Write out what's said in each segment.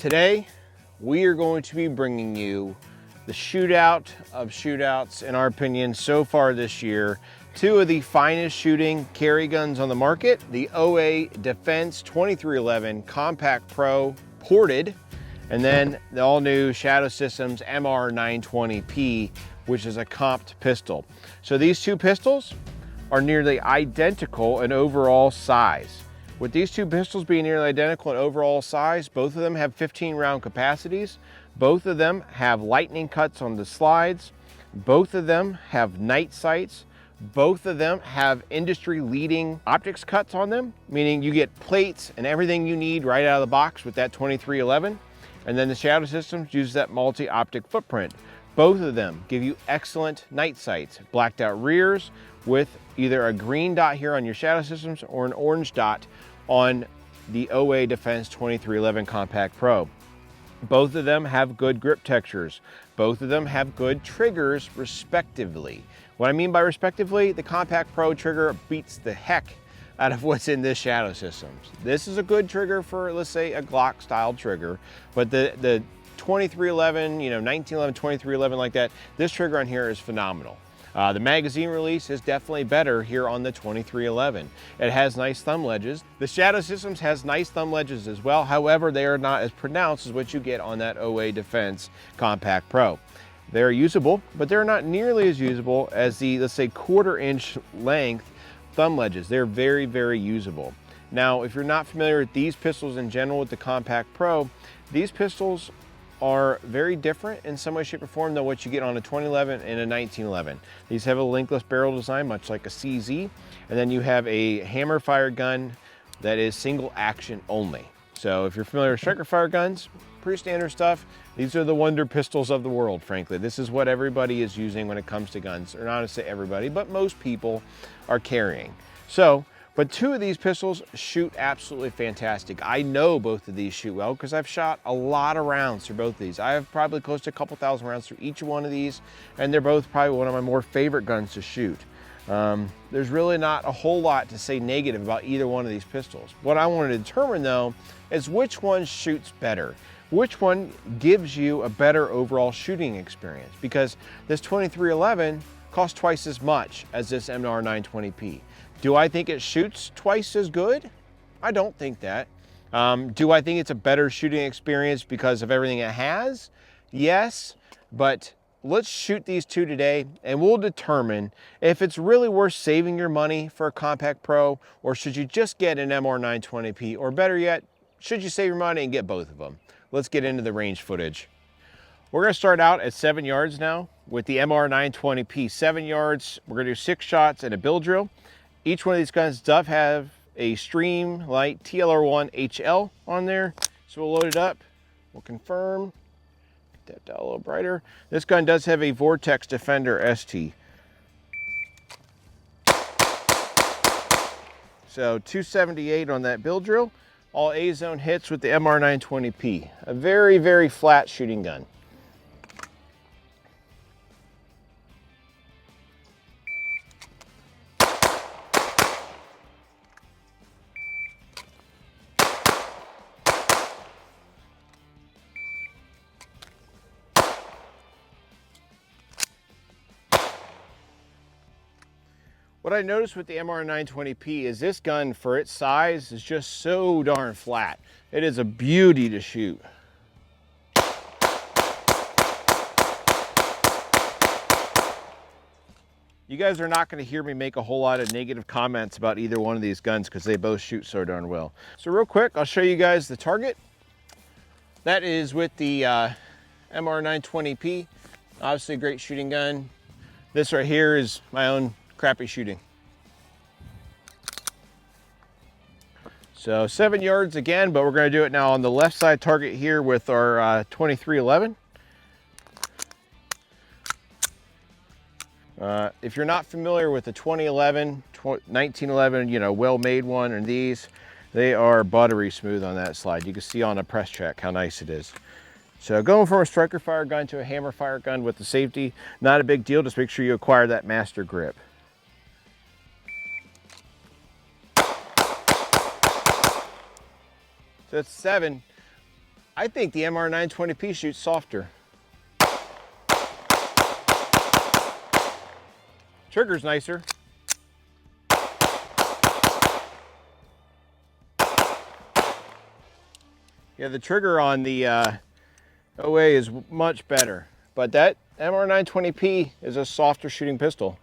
Today, we are going to be bringing you the shootout of shootouts, in our opinion, so far this year. Two of the finest shooting carry guns on the market, the OA Defense 2311 Compact Pro ported, and then the all-new Shadow Systems MR920P, which is a comped pistol. So these two pistols are nearly identical in overall size. With these two pistols being nearly identical in overall size, both of them have 15 round capacities. Both of them have lightning cuts on the slides. Both of them have night sights. Both of them have industry leading optics cuts on them, meaning you get plates and everything you need right out of the box with that 2311. And then the Shadow Systems use that multi-optic footprint. Both of them give you excellent night sights, blacked out rears with either a green dot here on your Shadow Systems or an orange dot on the OA Defense 2311 Compact Pro. Both of them have good grip textures. Both of them have good triggers, respectively. What I mean by respectively, the Compact Pro trigger beats the heck out of what's in this Shadow Systems. This is a good trigger for, let's say, a Glock style trigger, but the 2311, 1911, 2311 like that, this trigger on here is phenomenal. The magazine release is definitely better here on the 2311. It has nice thumb ledges. The Shadow Systems has nice thumb ledges as well. However, they are not as pronounced as what you get on that OA Defense Compact Pro. They're usable, but they're not nearly as usable as the, let's say, 1/4 inch length thumb ledges. They're very, very usable. Now, if you're not familiar with these pistols in general with the Compact Pro, these pistols are very different in some way, shape, or form than what you get on a 2011 and a 1911. These have a linkless barrel design, much like a CZ, and then you have a hammer fire gun that is single action only. So if you're familiar with striker fire guns, pretty standard stuff. These are the wonder pistols of the world, frankly. This is what everybody is using when it comes to guns, or not to say everybody, but most people are carrying. But two of these pistols shoot absolutely fantastic. I know both of these shoot well because I've shot a lot of rounds through both of these. I have probably close to a couple thousand rounds through each one of these, and they're both probably one of my more favorite guns to shoot. There's really not a whole lot to say negative about either one of these pistols. What I want to determine though is which one shoots better. Which one gives you a better overall shooting experience? Because this 2311 costs twice as much as this MR920P. Do I think it shoots twice as good? I don't think that. Do I think it's a better shooting experience because of everything it has? Yes, but let's shoot these two today and we'll determine if it's really worth saving your money for a Compact Pro, or should you just get an MR920P, or better yet, should you save your money and get both of them? Let's get into the range footage. We're gonna start out at 7 yards now with the MR920P. 7 yards, we're gonna do 6 shots and a bill drill. Each one of these guns does have a Streamlight TLR1 HL on there. So we'll load it up, we'll confirm, get that down a little brighter. This gun does have a Vortex Defender ST. So 278 on that bill drill. All A-zone hits with the MR920P. A very, very flat shooting gun. What I noticed with the MR920P is this gun, for its size, is just so darn flat. It is a beauty to shoot. You guys are not going to hear me make a whole lot of negative comments about either one of these guns because they both shoot so darn well. So real quick, I'll show you guys the target. That is with the MR920P. Obviously a great shooting gun. This right here is my own crappy shooting. So 7 yards again, but we're going to do it now on the left side target here with our 2311. If you're not familiar with the 2011, 1911, well-made one, and these, they are buttery smooth on that slide. You can see on a press check how nice it is. So going from a striker fire gun to a hammer fire gun with the safety, not a big deal. Just make sure you acquire that master grip. So it's 7. I think the MR920P shoots softer. Trigger's nicer. Yeah, the trigger on the OA is much better, but that MR920P is a softer shooting pistol.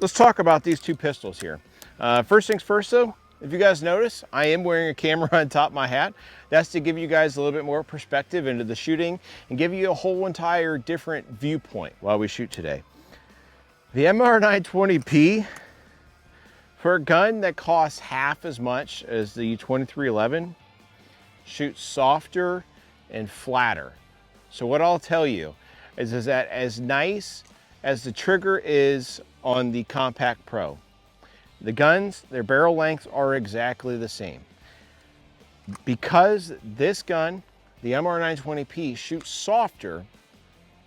Let's talk about these two pistols here. First things first though, if you guys notice, I am wearing a camera on top of my hat. That's to give you guys a little bit more perspective into the shooting and give you a whole entire different viewpoint while we shoot today. The MR920P, for a gun that costs half as much as the 2311, shoots softer and flatter. So what I'll tell you is that as nice as the trigger is on the Compact Pro, the guns, their barrel lengths are exactly the same. Because this gun, the MR920P, shoots softer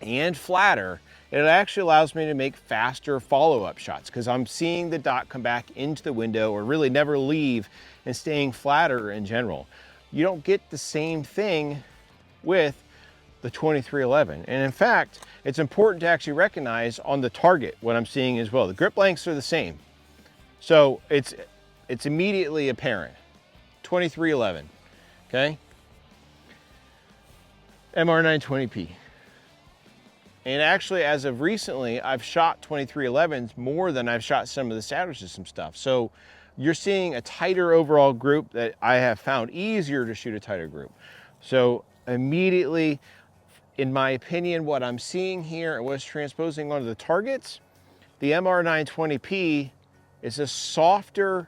and flatter, it actually allows me to make faster follow-up shots because I'm seeing the dot come back into the window or really never leave and staying flatter in general. You don't get the same thing with the 2311. And in fact, it's important to actually recognize on the target what I'm seeing as well. The grip lengths are the same. So it's immediately apparent. 2311, okay? MR920P. And actually, as of recently, I've shot 2311s more than I've shot some of the Saturn System stuff. So you're seeing a tighter overall group that I have found easier to shoot a tighter group. So immediately, in my opinion, what I'm seeing here and what's transposing onto the targets, the MR920P is a softer,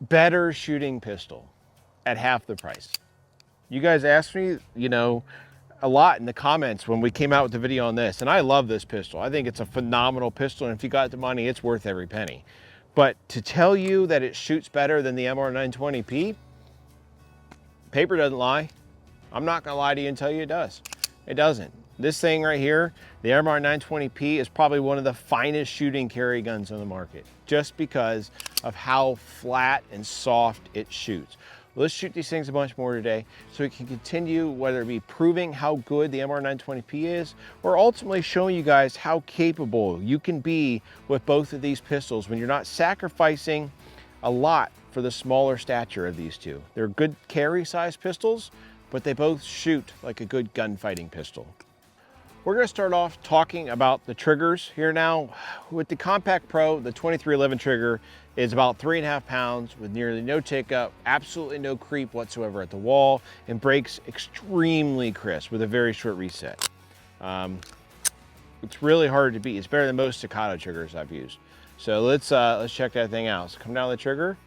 better shooting pistol at half the price. You guys asked me, you know, a lot in the comments when we came out with the video on this, and I love this pistol. I think it's a phenomenal pistol, and if you got the money, it's worth every penny. But to tell you that it shoots better than the MR920P, paper doesn't lie. I'm not gonna lie to you and tell you it does. It doesn't. This thing right here, the MR920P, is probably one of the finest shooting carry guns on the market, just because of how flat and soft it shoots. Let's shoot these things a bunch more today so we can continue, whether it be proving how good the MR920P is, or ultimately showing you guys how capable you can be with both of these pistols when you're not sacrificing a lot for the smaller stature of these two. They're good carry size pistols, but they both shoot like a good gunfighting pistol. We're gonna start off talking about the triggers here now. With the Compact Pro, the 2311 trigger is about 3.5 pounds with nearly no take up, absolutely no creep whatsoever at the wall, and breaks extremely crisp with a very short reset. It's really hard to beat. It's better than most staccato triggers I've used. So let's check that thing out. So come down the trigger.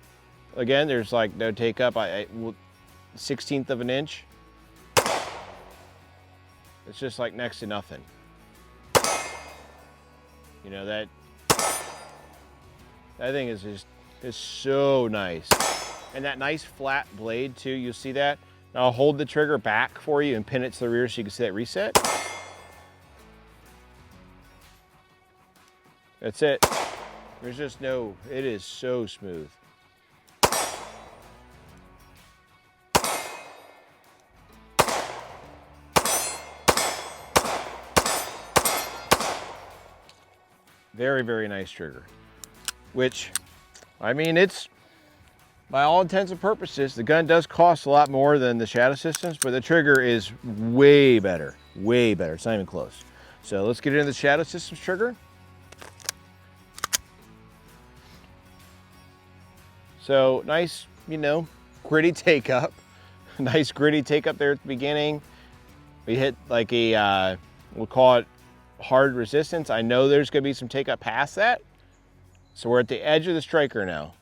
Again, there's like no take up, 1/16 of an inch. It's just like next to nothing. You know, that thing is so nice. And that nice flat blade too, you'll see that. Now I'll hold the trigger back for you and pin it to the rear so you can see that reset. That's it. There's just no, it is so smooth. Very, very nice trigger, which, I mean, it's, by all intents and purposes, the gun does cost a lot more than the Shadow Systems, but the trigger is way better, way better. It's not even close. So let's get into the Shadow Systems trigger. So nice, you know, gritty take up. Nice gritty take up there at the beginning. We hit like a, we'll call it hard resistance. I know there's gonna be some take up past that. So we're at the edge of the striker now.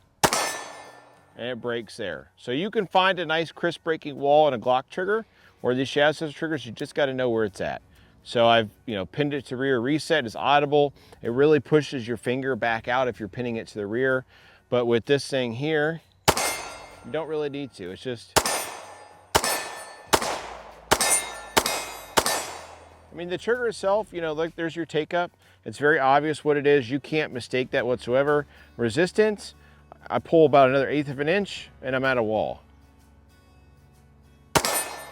And it breaks there. So you can find a nice crisp breaking wall in a Glock trigger, or these Shadow Systems triggers, you just gotta know where it's at. So I've, you know, pinned it to rear reset. It's audible. It really pushes your finger back out if you're pinning it to the rear. But with this thing here, you don't really need to. It's just, I mean, the trigger itself, you know, like there's your take up. It's very obvious what it is. You can't mistake that whatsoever. Resistance, I pull about another 1/8 of an inch and I'm at a wall.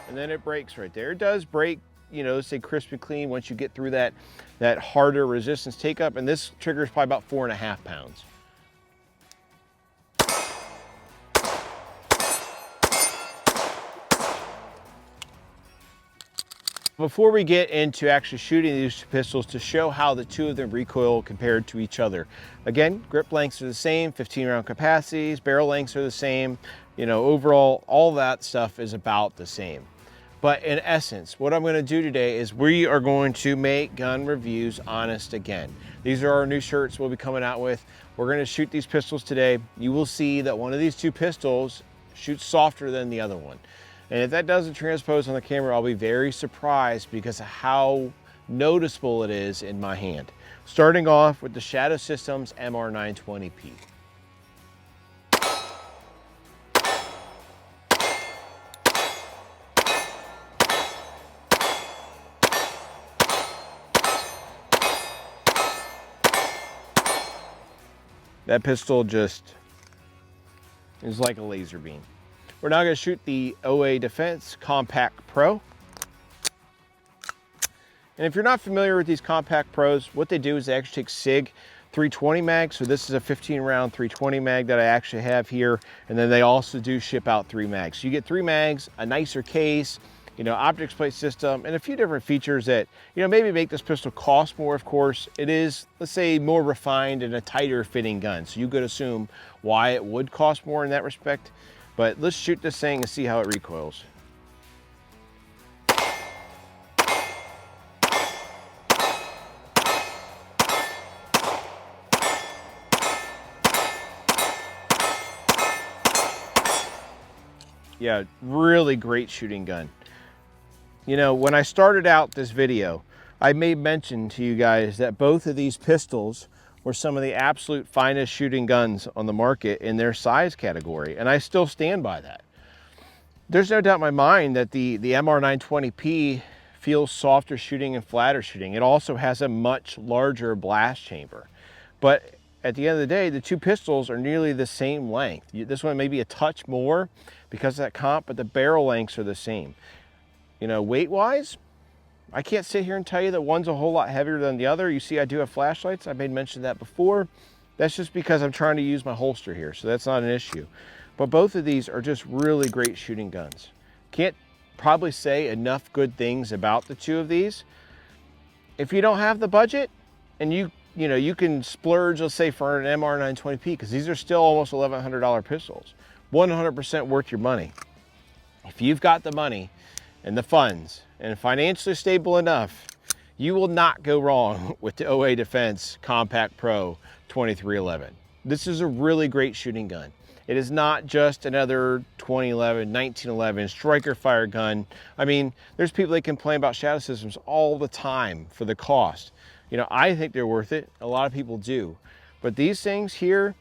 And then it breaks right there. It does break, you know, say crisp and clean once you get through that harder resistance take up. And this trigger is probably about 4.5 pounds. Before we get into actually shooting these pistols, to show how the two of them recoil compared to each other. Again, grip lengths are the same, 15 round capacities, barrel lengths are the same, you know, overall, all that stuff is about the same. But in essence, what I'm gonna do today is we are going to make gun reviews honest again. These are our new shirts we'll be coming out with. We're gonna shoot these pistols today. You will see that one of these two pistols shoots softer than the other one. And if that doesn't transpose on the camera, I'll be very surprised because of how noticeable it is in my hand. Starting off with the Shadow Systems MR920P. That pistol just is like a laser beam. We're now going to shoot the OA Defense Compact Pro. And if you're not familiar with these Compact Pros, what they do is they actually take SIG 320 mag. So this is a 15 round 320 mag that I actually have here. And then they also do ship out 3 mags. So you get 3 mags, a nicer case, you know, optics plate system, and a few different features that, you know, maybe make this pistol cost more. Of course, it is, let's say, more refined and a tighter fitting gun. So you could assume why it would cost more in that respect. But let's shoot this thing and see how it recoils. Yeah, really great shooting gun. You know, when I started out this video, I made mention to you guys that both of these pistols were some of the absolute finest shooting guns on the market in their size category, and I still stand by that. There's no doubt in my mind that the MR920P feels softer shooting and flatter shooting. It also has a much larger blast chamber. But at the end of the day, the two pistols are nearly the same length. This one may be a touch more because of that comp, but the barrel lengths are the same. You know, weight-wise, I can't sit here and tell you that one's a whole lot heavier than the other. You see I do have flashlights. I made mention of that before. That's just because I'm trying to use my holster here, so that's not an issue. But both of these are just really great shooting guns. Can't probably say enough good things about the two of these. If you don't have the budget and you can splurge, let's say, for an MR920P, because these are still almost $1,100 pistols, 100% worth your money. If you've got the money and the funds and financially stable enough, you will not go wrong with the OA Defense Compact Pro 2311. This is a really great shooting gun. It is not just another 2011, 1911 striker fire gun. I mean, there's people that complain about Shadow Systems all the time for the cost. You know, I think they're worth it. A lot of people do. But these things here,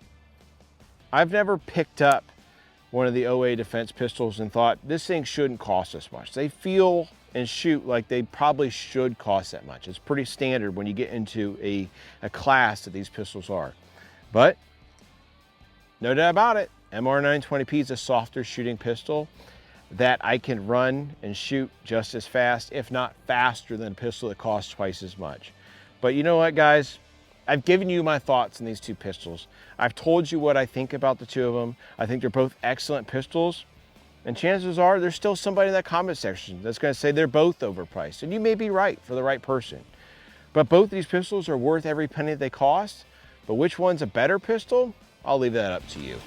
I've never picked up one of the OA Defense pistols and thought, this thing shouldn't cost this much. They feel and shoot like they probably should cost that much. It's pretty standard when you get into a class that these pistols are. But no doubt about it, MR920P is a softer shooting pistol that I can run and shoot just as fast, if not faster, than a pistol that costs twice as much. But you know what, guys? I've given you my thoughts on these two pistols. I've told you what I think about the two of them. I think they're both excellent pistols. And chances are there's still somebody in that comment section that's going to say they're both overpriced. And you may be right for the right person. But both these pistols are worth every penny they cost. But which one's a better pistol? I'll leave that up to you.